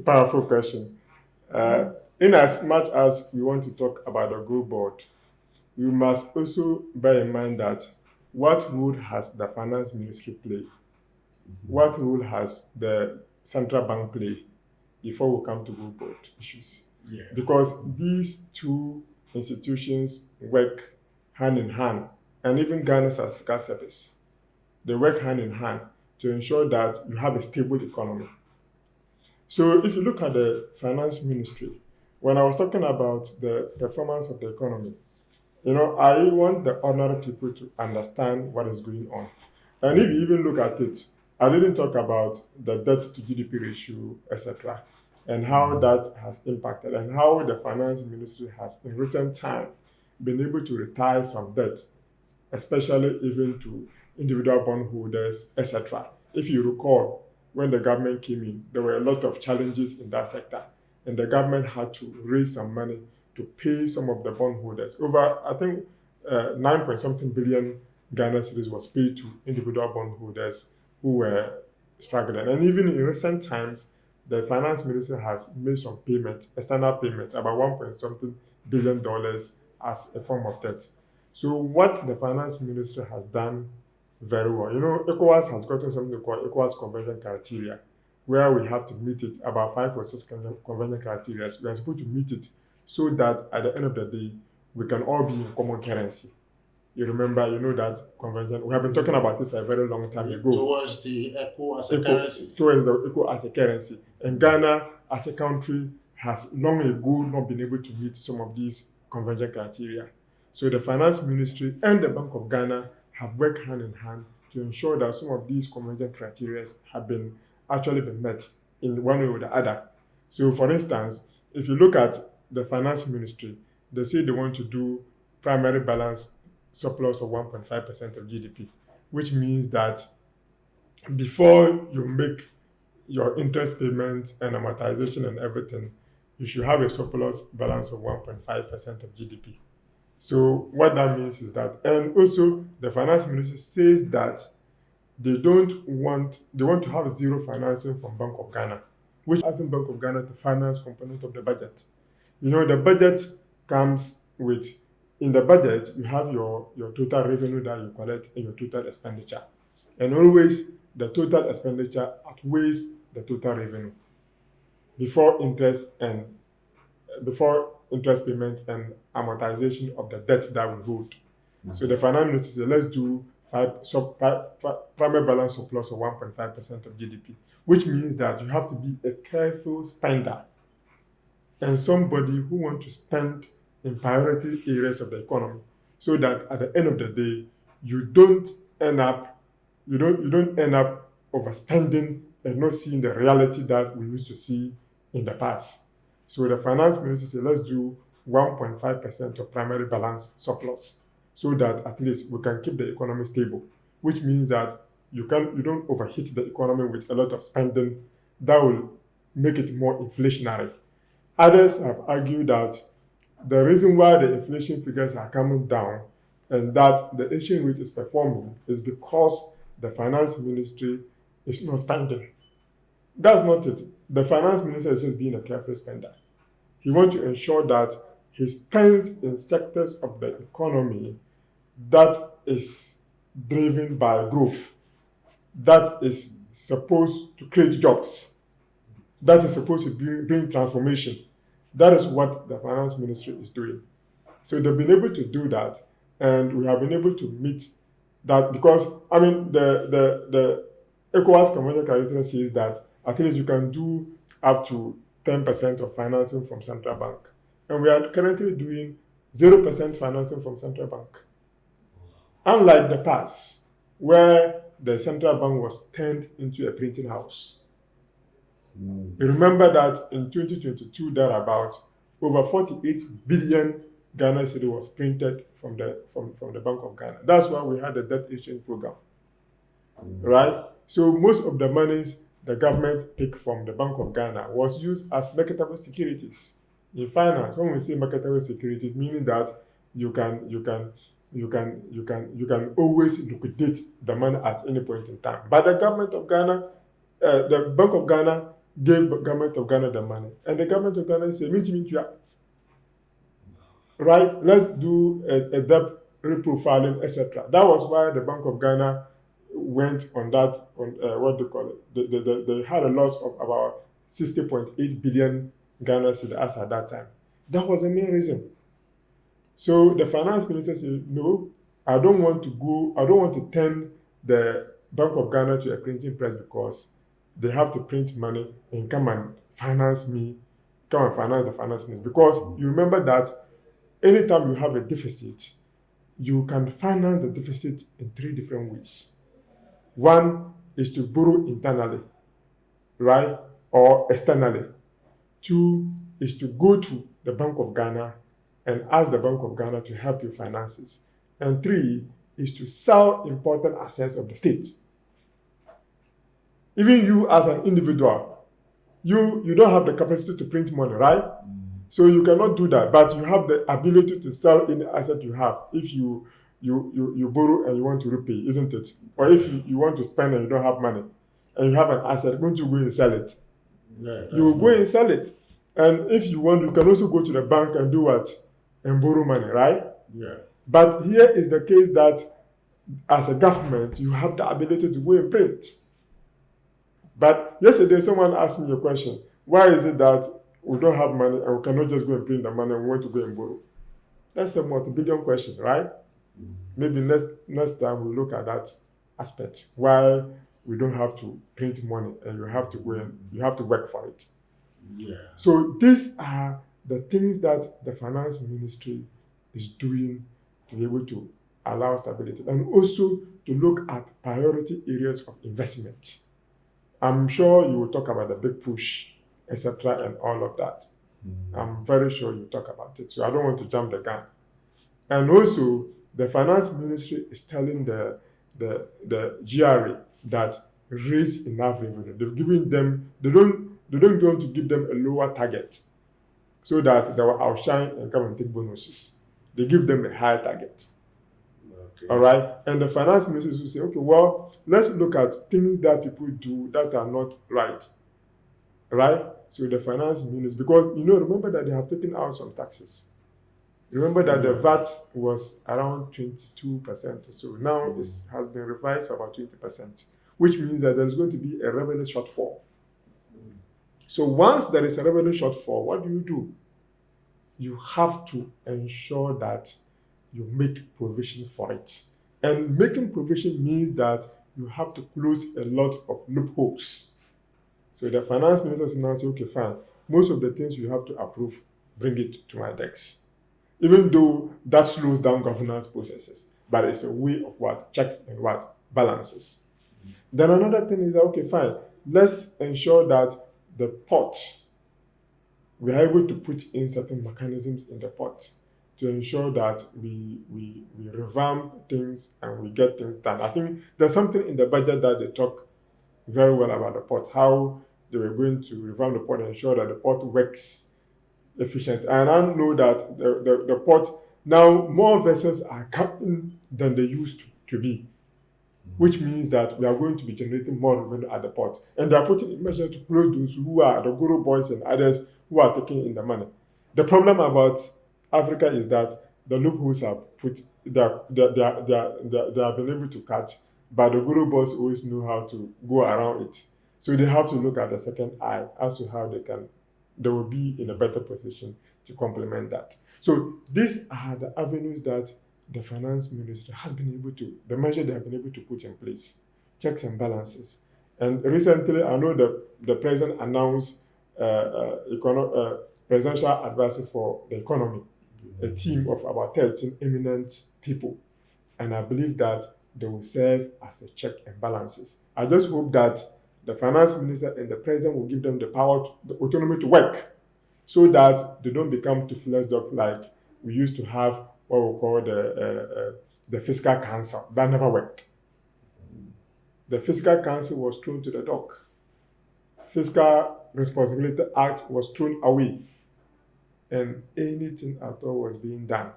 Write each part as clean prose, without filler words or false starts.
Powerful question. In as much as we want to talk about the gold board, we must also bear in mind that what role has the finance ministry played? What role has the central bank played before we come to gold board issues? Yeah. Because these two institutions work hand in hand, and even Ghana's Statistical Service, they work hand in hand to ensure that you have a stable economy. So if you look at the finance ministry, when I was talking about the performance of the economy, I want the ordinary people to understand what is going on. And if you even look at it, I didn't talk about the debt to GDP ratio, etc., and how that has impacted, and how the finance ministry has, in recent time, been able to retire some debt, especially even to individual bondholders, etc. If you recall, when the government came in, there were a lot of challenges in that sector, and the government had to raise some money to pay some of the bondholders. Over, I think, 9 point something billion Ghana cedis was paid to individual bondholders who were struggling. And even in recent times, the finance minister has made some payments, external payments, about 1 point something billion dollars as a form of debt. So what the finance ministry has done very well, ECOWAS has gotten something called ECOWAS conversion criteria, where we have to meet it, about 5 or 6 conversion criteria. We are supposed to meet it so that at the end of the day, we can all be in common currency. You remember, that convention. We have been talking about it for a very long time ago. Towards the echo as a currency. Towards the echo as a currency. And Ghana, as a country, has long ago not been able to meet some of these conversion criteria. So the finance ministry and the Bank of Ghana have worked hand in hand to ensure that some of these conversion criteria have actually been met in one way or the other. So for instance, if you look at the finance ministry, they say they want to do primary balance surplus of 1.5% of GDP, which means that before you make your interest payments and amortization and everything, you should have a surplus balance of 1.5% of GDP. So what that means is that, and also the finance ministry says that they want to have zero financing from Bank of Ghana, which asking Bank of Ghana to finance component of the budget. The budget comes with, in the budget, you have your total revenue that you collect and your total expenditure. And always the total expenditure outweighs the total revenue before interest payment and amortization of the debt that we hold. Mm-hmm. So the finance minister said, let's do primary balance surplus of 1.5% of GDP, which means that you have to be a careful spender and somebody who wants to spend in priority areas of the economy, so that at the end of the day, you don't end up overspending and not seeing the reality that we used to see in the past. So the finance minister said, let's do 1.5% of primary balance surplus, so that at least we can keep the economy stable, which means that you don't overheat the economy with a lot of spending that will make it more inflationary. Others have argued that the reason why the inflation figures are coming down and that the exchange rate is performing is because the finance ministry is not spending. That's not it. The finance minister is just being a careful spender. He wants to ensure that he spends in sectors of the economy that is driven by growth, that is supposed to create jobs, that is supposed to bring transformation. That is what the finance ministry is doing. So they've been able to do that, and we have been able to meet that because, the ECOWAS Convention criteria says that at least you can do up to 10% of financing from central bank. And we are currently doing 0% financing from central bank. Unlike the past, where the central bank was turned into a printing house. You remember that in 2022, thereabout, over 48 billion Ghana cedi was printed from the Bank of Ghana. That's why we had the debt exchange program, right? So most of the monies the government picked from the Bank of Ghana was used as marketable securities. In finance, when we say marketable securities, meaning that you can always liquidate the money at any point in time. But the government of Ghana, the Bank of Ghana gave the government of Ghana the money, and the government of Ghana said, right, let's do a debt reprofiling, etc. That was why the Bank of Ghana went on that, what do you call it? They had a loss of about 60.8 billion Ghana cedis at that time. That was the main reason. So the finance minister said, no, I don't want to turn the Bank of Ghana to a printing press because they have to print money and come and finance the finance minister. Because you remember that anytime you have a deficit, you can finance the deficit in 3 different ways. One is to borrow internally, right, or externally. 2 is to go to the Bank of Ghana and ask the Bank of Ghana to help you finance it. And 3 is to sell important assets of the state. Even you as an individual, you don't have the capacity to print money, right? So you cannot do that, but you have the ability to sell any asset you have if you borrow and you want to repay, isn't it? Or if you want to spend and you don't have money and you have an asset, won't you go and sell it? Yeah, You will go and sell it. And if you want, you can also go to the bank and do what? And borrow money, right? Yeah. But here is the case that as a government, you have the ability to go and print. But yesterday, someone asked me a question. Why is it that we don't have money and we cannot just go and print the money and we want to go and borrow? That's a multi-billion question, right? Maybe next time we'll look at that aspect. Why we don't have to print money and you have to go and you have to work for it. Yeah. So these are the things that the finance ministry is doing to be able to allow stability and also to look at priority areas of investment. I'm sure you will talk about the big push, etc., and all of that. I'm very sure you talk about it. So I don't want to jump the gun. And also, the finance ministry is telling the GRA that raise enough revenue. They've given them, they don't want to give them a lower target so that they will outshine and come and take bonuses. They give them a higher target. Okay. All right. And the finance ministry will say, okay, well, let's look at things that people do that are not right. Right? So the finance ministry, because remember that they have taken out some taxes. Remember that the VAT was around 22% or so. Now it has been revised to about 20%, which means that there's going to be a revenue shortfall. So once there is a revenue shortfall, what do? You have to ensure that you make provision for it. And making provision means that you have to close a lot of loopholes. So the finance minister is now saying, okay, fine, most of the things you have to approve, bring it to my desk. Even though that slows down governance processes, but it's a way of what? Checks and what? Balances. Then another thing is, okay, fine, let's ensure that the pot, we are able to put in certain mechanisms in the pot to ensure that we revamp things and we get things done. I think there's something in the budget that they talk very well about the pot, how they were going to revamp the pot and ensure that the pot works efficiently. And I know that the pot, now more vessels are coming than they used to be, which means that we are going to be generating more revenue at the port. And they are putting in measures to close those who are the guru boys and others who are taking in the money. The problem about Africa is that the loopholes have put, they have been able to catch, but the guru boys always know how to go around it. So they have to look at the second eye as to how they will be in a better position to complement that. So these are the avenues that the finance ministry has been able to, the measure they have been able to put in place, checks and balances. And recently, I know the president announced presidential advisor for the economy, a team of about 13 eminent people. And I believe that they will serve as a check and balances. I just hope that the finance minister and the president will give them the power, the autonomy to work, so that they don't become toothless dog like we used to have what we call the fiscal council. That never worked. The fiscal council was thrown to the dog. Fiscal Responsibility Act was thrown away, and anything at all was being done.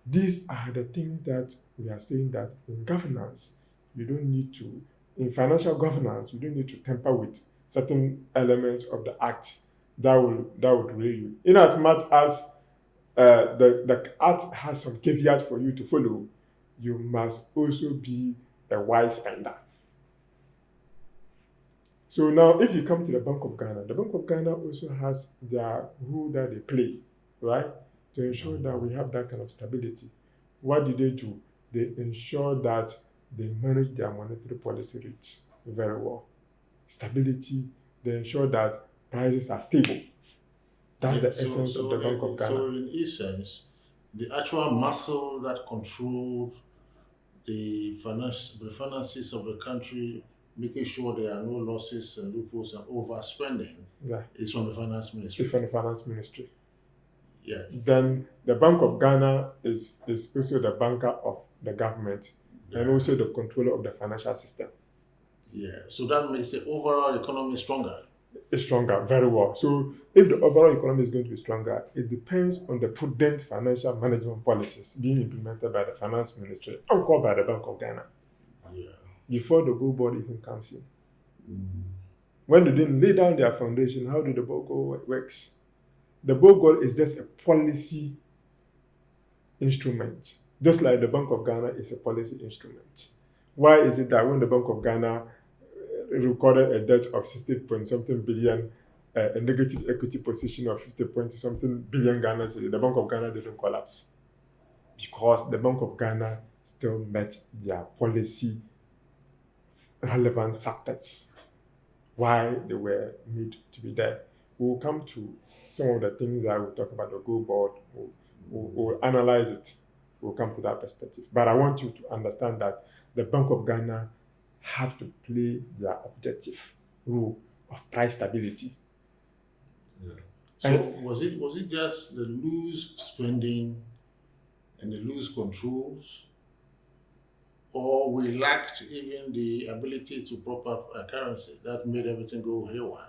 These are the things that we are saying that in governance, you don't need to, in financial governance, you don't need to tamper with certain elements of the act that would relay you. In as much as the act has some caveats for you to follow, you must also be a wise spender. So now, if you come to the Bank of Ghana also has their role that they play, right, to ensure that we have that kind of stability. What do? They ensure that they manage their monetary policy rates very well. Stability, they ensure that prices are stable. That's the essence of the Bank of Ghana. So in essence, the actual muscle that controls the finances of the country, making sure there are no losses and loopholes and overspending, is from the finance ministry. It's from the finance ministry. Yeah. Then the Bank of Ghana is also the banker of the government and also the controller of the financial system. Yeah. So that makes the overall economy stronger. It's stronger, very well. So if the overall economy is going to be stronger, it depends on the prudent financial management policies being implemented by the finance ministry and called by the Bank of Ghana. Yeah. Before the gold board even comes in. When they didn't lay down their foundation, how do the BOGO works? The BOGO is just a policy instrument, just like the Bank of Ghana is a policy instrument. Why is it that when the Bank of Ghana recorded a debt of 60-point-something billion, a negative equity position of 50-point-something billion Ghana, the Bank of Ghana didn't collapse? Because the Bank of Ghana still met their policy relevant factors why they were made to be there. We'll come to some of the things that we'll talk about the gold board. We'll analyze it. We'll come to that perspective. But I want you to understand that the Bank of Ghana have to play their objective role of price stability. Yeah. So was it just the loose spending and the loose controls, or we lacked even the ability to prop up a currency that made everything go haywire?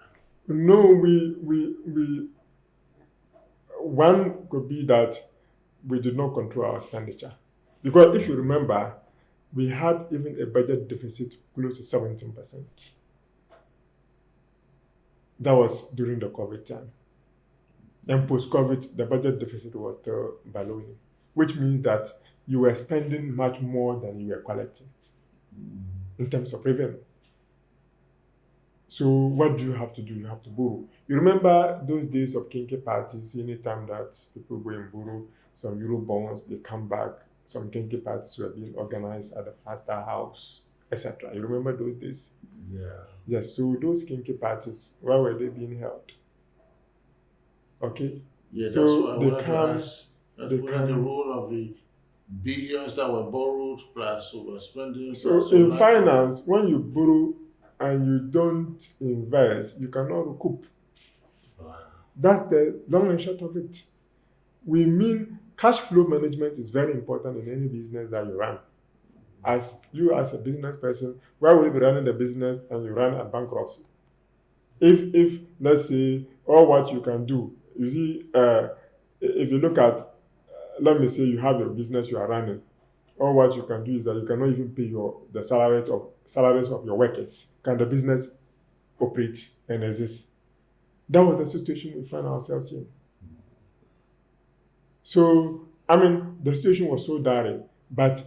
No, we one could be that we did not control our expenditure. Because if you remember, we had even a budget deficit close to 17%. That was during the COVID time. And post-COVID, the budget deficit was still ballooning, which means that you were spending much more than you were collecting in terms of revenue. So what do you have to do? You have to borrow. You remember those days of kinky parties, anytime that people go and borrow some Euro bonds, they come back, some kinky parties were being organized at the Faster House, etc. You remember those days? Yeah. Yes, so those kinky parties, where were they being held? Okay? Yeah, so that's what I wanted to ask. That's what the role of the billions that were borrowed plus overspending. So in finance, when you borrow and you don't invest, you cannot recoup. That's the long and short of it. We mean cash flow management is very important in any business that you run. As a business person, why would you be running the business and you run a bankruptcy? If let's say all what you can do, you see, if you look at, let me say you have a business you are running, all what you can do is that you cannot even pay the salaries of your workers. Can the business operate and exist? That was the situation we found ourselves in. So, the situation was so dire, but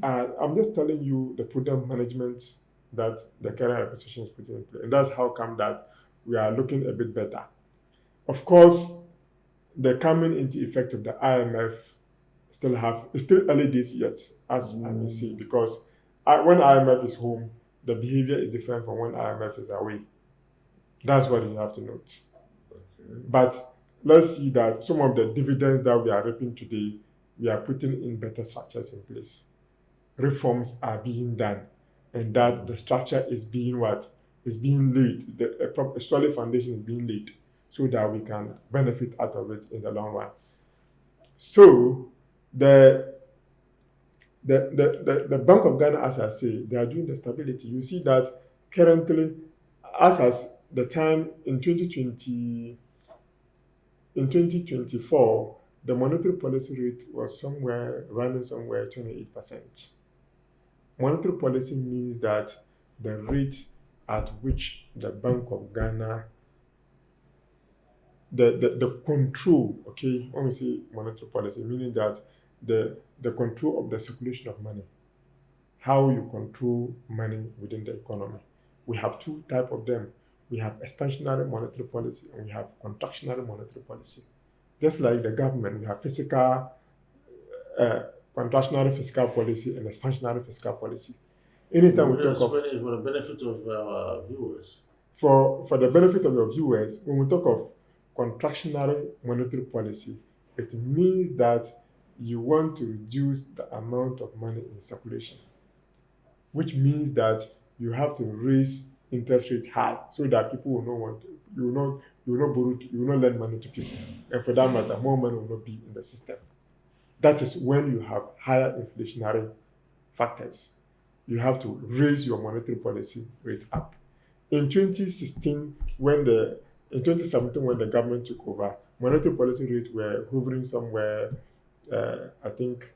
I'm just telling you the prudent management that the current administration is putting in place. And that's how come that we are looking a bit better. Of course, the coming into effect of the IMF it's still early days yet, as I may say, because when IMF is home, the behavior is different from when IMF is away. That's what you have to note. Okay. But let's see that some of the dividends that we are reaping today, we are putting in better structures in place. Reforms are being done, and that the structure is being laid. A solid foundation is being laid so that we can benefit out of it in the long run. So the Bank of Ghana, as I say, they are doing the stability. You see that currently, as the time in 2024, the monetary policy rate was running somewhere 28%. Monetary policy means that the rate at which the Bank of Ghana, the control, okay, when we say monetary policy, meaning that the control of the circulation of money, how you control money within the economy. We have two types of them. We have expansionary monetary policy and we have contractionary monetary policy. Just like the government, we have fiscal, contractionary fiscal policy and expansionary fiscal policy. Anytime we talk of, for the benefit of our viewers. For the benefit of your viewers, when we talk of contractionary monetary policy, it means that you want to reduce the amount of money in circulation, which means that you have to raise interest rates high so that people will not want to, you will not lend money to people, and for that matter, more money will not be in the system. That is when you have higher inflationary factors. You have to raise your monetary policy rate up. In 2017, when the government took over, monetary policy rates were hovering somewhere, I think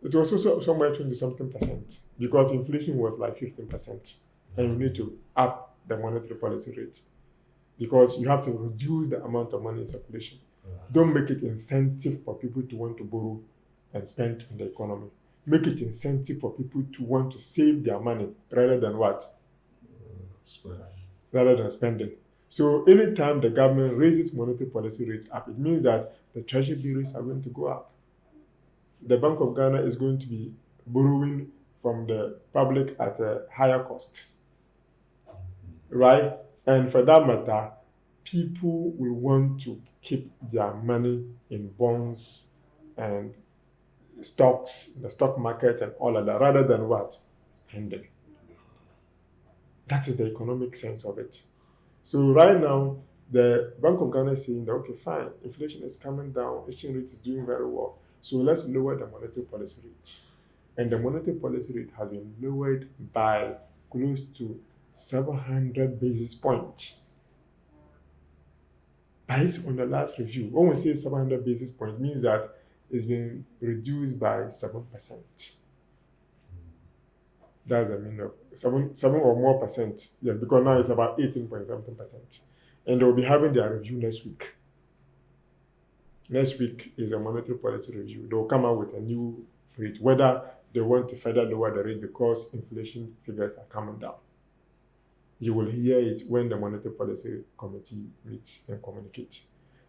it was also somewhere 20-something%, because inflation was like 15%, and you need to up the monetary policy rate because you have to reduce the amount of money in circulation. Don't make it incentive for people to want to borrow and spend in the economy. Make it incentive for people to want to save their money rather than what? Rather than spending. So anytime the government raises monetary policy rates up, it means that the treasury rates are going to go up. The Bank of Ghana is going to be borrowing from the public at a higher cost, right? And for that matter, people will want to keep their money in bonds and stocks, the stock market and all of that, rather than what? Spending. That is the economic sense of it. So right now, the Bank of Ghana is saying that, okay, fine, inflation is coming down, exchange rate is doing very well. So let's lower the monetary policy rate. And the monetary policy rate has been lowered by close to 700 basis points. Based on the last review, when we say 700 basis points, means that it's been reduced by 7%. That's the meaning of 7 or more percent. Yes, because now it's about 18.something%. And they'll be having their review next week. Next week is a monetary policy review. They'll come out with a new rate, whether they want to further lower the rate because inflation figures are coming down. You will hear it when the Monetary Policy Committee meets and communicates.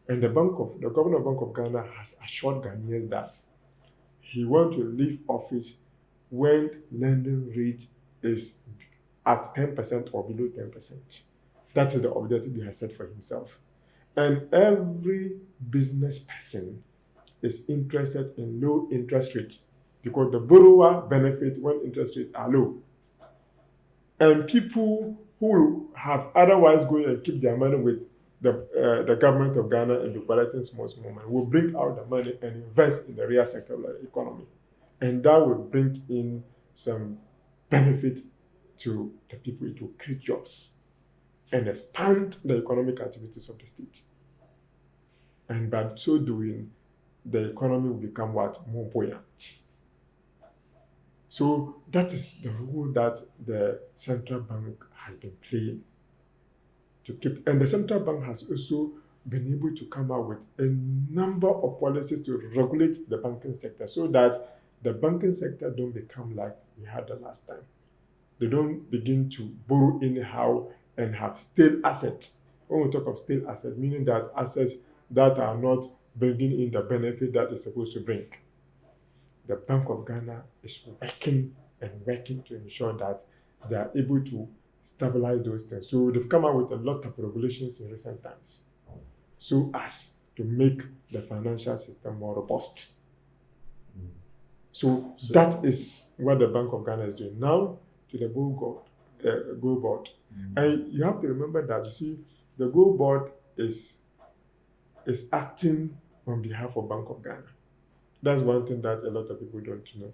And the Governor of Bank of Ghana has assured Ghanaians that he wants to leave office when lending rate is at 10% or below 10%. That is the objective he has set for himself. And every business person is interested in low interest rates because the borrower benefits when interest rates are low. And people who have otherwise going and keep their money with the government of Ghana and be collecting small money will bring out the money and invest in the real sector of the economy. And that will bring in some benefit to the people. It will create jobs and expand the economic activities of the state. And by so doing, the economy will become what? More buoyant. So that is the role that the central bank has been playing to keep. And the central bank has also been able to come out with a number of policies to regulate the banking sector so that the banking sector don't become like we had the last time. They don't begin to borrow anyhow and have stale assets. When we talk of stale assets, meaning that assets that are not bringing in the benefit that it's supposed to bring. The Bank of Ghana is working to ensure that they are able to stabilize those things. So they've come out with a lot of regulations in recent times so as to make the financial system more robust. So that is what the Bank of Ghana is doing. Now to the Go Board. And you have to remember that, you see, the Go Board is acting on behalf of Bank of Ghana. That's one thing that a lot of people don't know.